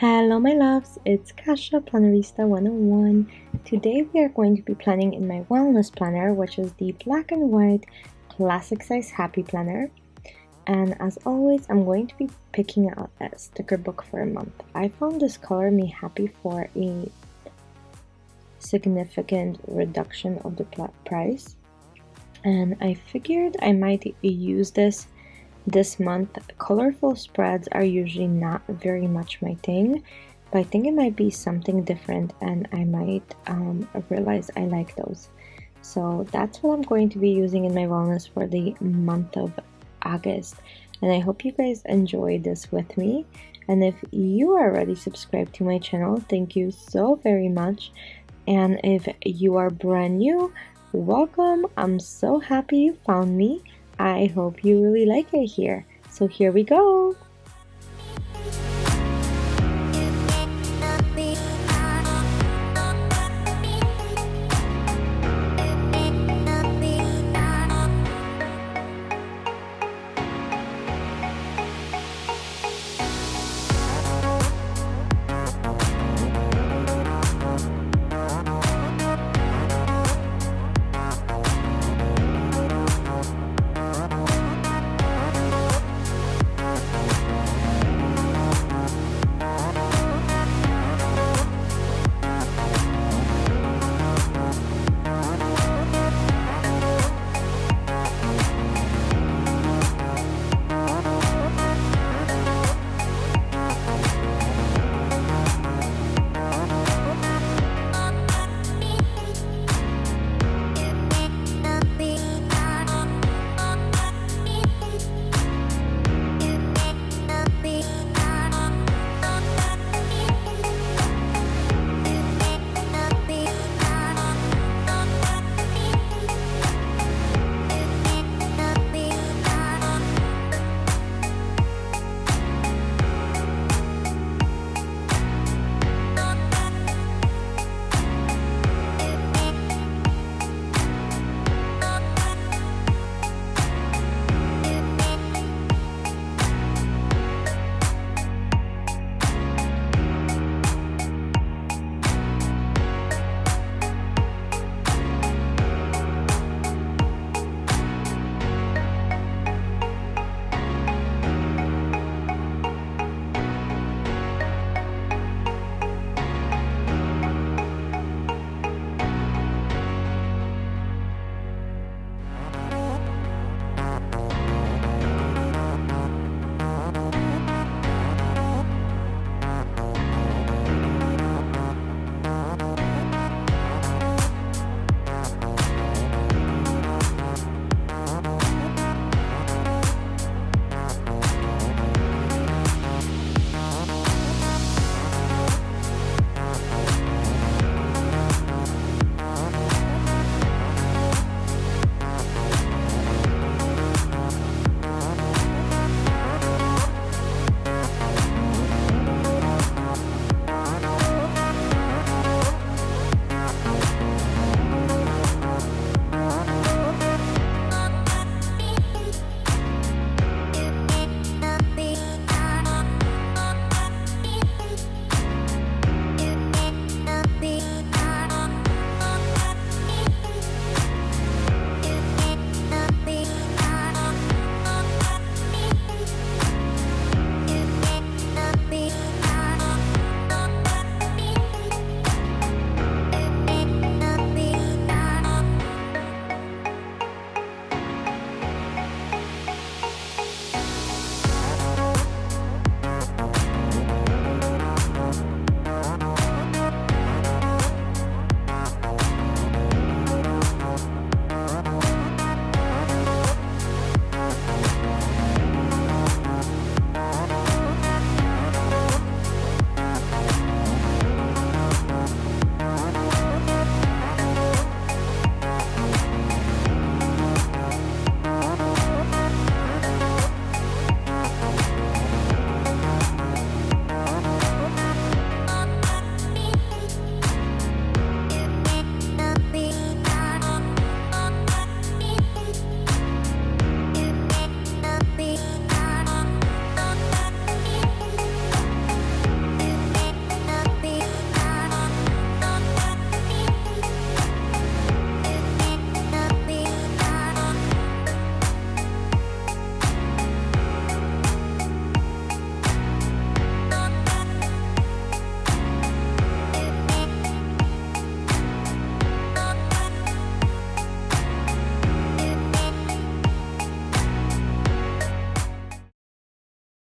Hello my loves, it's Kasha Plannerista 101. Today we are going to be planning in my wellness planner, which is the black and white classic size happy planner. And as always, I'm going to be picking out a sticker book for a month. I found this color me happy for a significant reduction of the price. And I figured I might use this month. Colorful spreads are usually not very much my thing, but I think it might be something different and I might realize I like those. So that's what I'm going to be using in my wellness for the month of August, and I hope you guys enjoy this with me. And if you are already subscribed to my channel, thank you so very much. And if you are brand new, welcome. I'm so happy you found me. I hope you really like it here. So here we go.